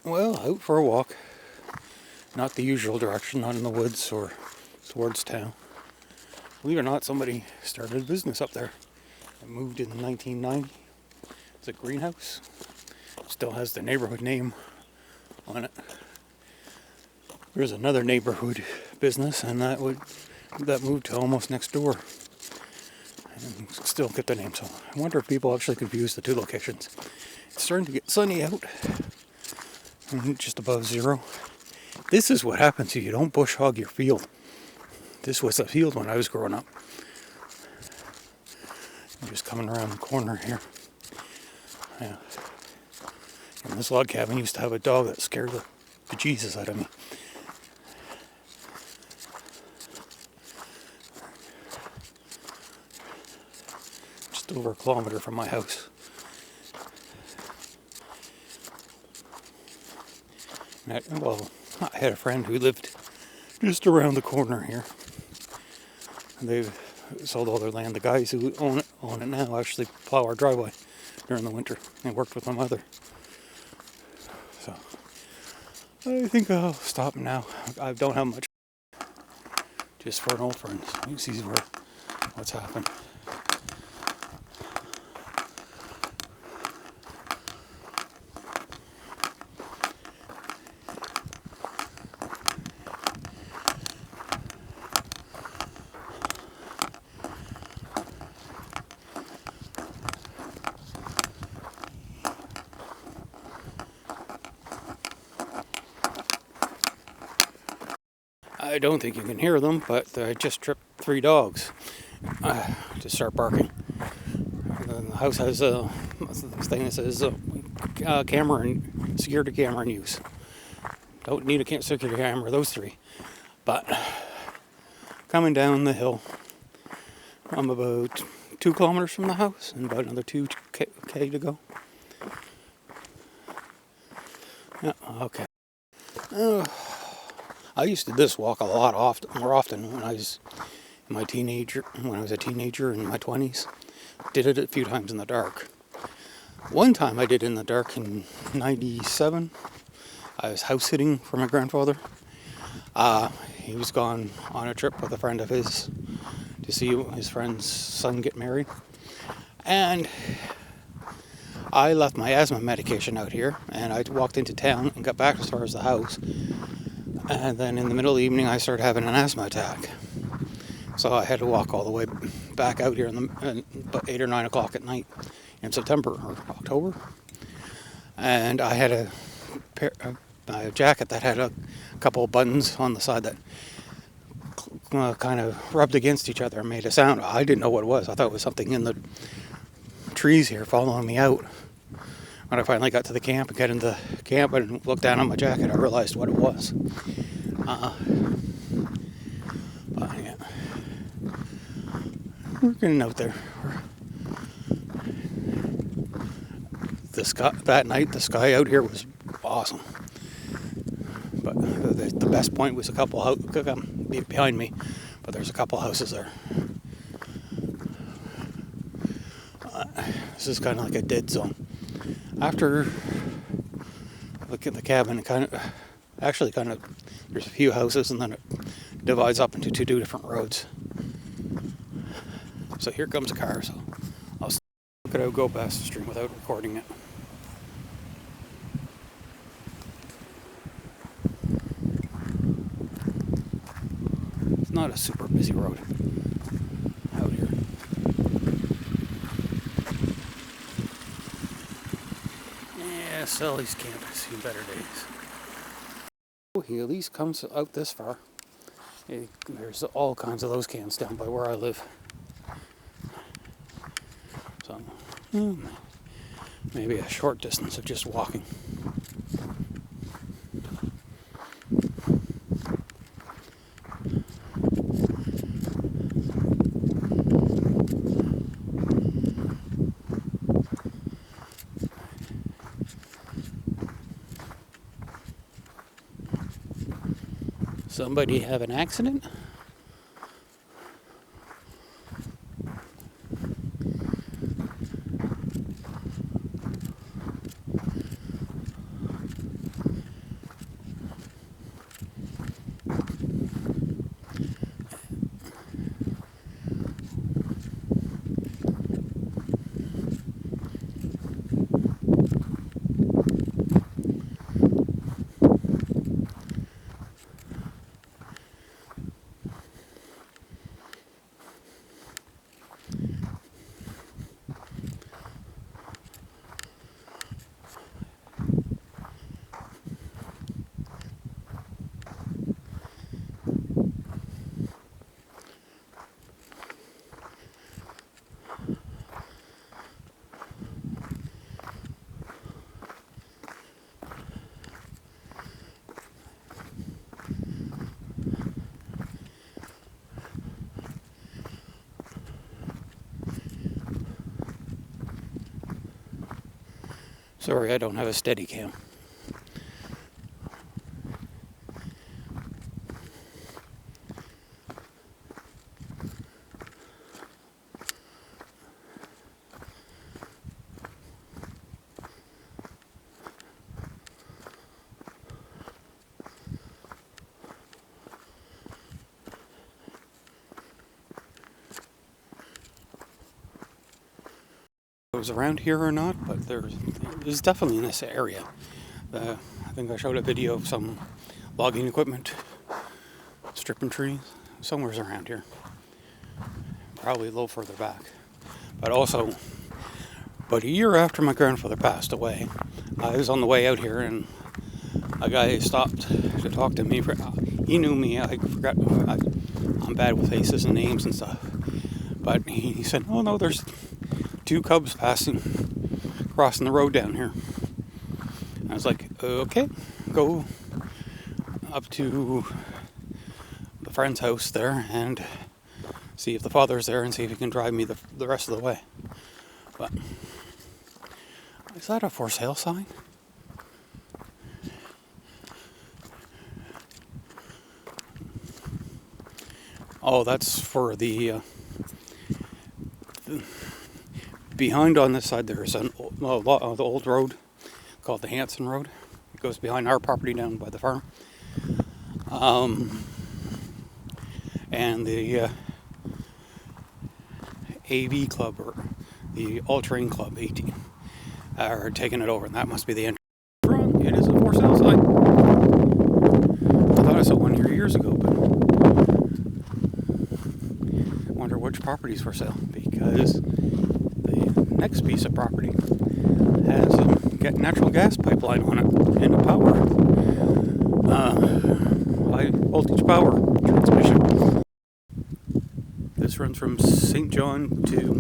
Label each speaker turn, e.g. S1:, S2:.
S1: Well, out for a walk. Not the usual direction, not in the woods or towards town. Believe it or not, somebody started a business up there. It moved in 1990. It's a greenhouse. Still has the neighborhood name on it. There's another neighborhood business, and that moved to almost next door. And still get the name, so I wonder if people actually confuse the two locations. It's starting to get sunny out, just above zero. This is what happens if you don't bush hog your field. This was a field when I was growing up. I'm just coming around the corner here. Yeah. And this log cabin used to have a dog that scared the bejesus out of me. Just over a kilometer from my house. I had a friend who lived just around the corner here. And they've sold all their land. The guys who own it now actually plow our driveway during the winter and worked with my mother. So I think I'll stop now. I don't have much. Just for an old friend. You see what's happened. I don't think you can hear them, but I just tripped 3 dogs to start barking. The house has a thing that says security camera in use. Don't need a security camera, those 3. But coming down the hill, I'm about 2 kilometers from the house and about another 2K to go. Yeah, okay. I used to do this walk more often when I was a teenager in my 20s. Did it a few times in the dark. One time I did it in the dark in 97. I was house sitting for my grandfather. He was gone on a trip with a friend of his to see his friend's son get married. And I left my asthma medication out here, and I walked into town and got back as far as the house. And then in the middle of the evening, I started having an asthma attack. So I had to walk all the way back out here about 8 or 9 o'clock at night in September or October. And I had a jacket that had a couple of buttons on the side that kind of rubbed against each other and made a sound. I didn't know what it was. I thought it was something in the trees here following me out. When I finally got to the camp and got into camp and looked down on my jacket, I realized what it was. But yeah, we're getting out there. That night, the sky out here was awesome. But the best point was a couple behind me, but there's a couple houses there. This is kind of like a dead zone. After look at the cabin, there's a few houses and then it divides up into 2 different roads. So here comes a car, so I'll look at how go past the stream without recording it. It's not a super busy road out here. Yeah, Sully's camp has seen better days. He at least comes out this far. There's all kinds of those camps down by where I live. So, maybe a short distance of just walking. Somebody have an accident? Sorry, I don't have a steady cam. It was around here or not, but it was definitely in this area. I think I showed a video of some logging equipment stripping trees. Somewhere's around here. Probably a little further back. But also, about a year after my grandfather passed away, I was on the way out here and a guy stopped to talk to me. He knew me. I forgot. I'm bad with faces and names and stuff. But he said, "Oh no, there's 2 cubs crossing the road down here." I was like, "Okay, go up to the friend's house there and see if the father's there and see if he can drive me the rest of the way." But is that a for sale sign? Oh, that's for the behind on this side. There's the old road called the Hanson Road. It goes behind our property down by the farm. And the AV Club, or the All-Terrain Club 18, are taking it over, and that must be the entrance. Wrong, it is a for sale sign. I thought I saw one here years ago, but I wonder which property's for sale, because the next piece of property has a natural gas pipeline on it and a power, high voltage power transmission. This runs from St. John to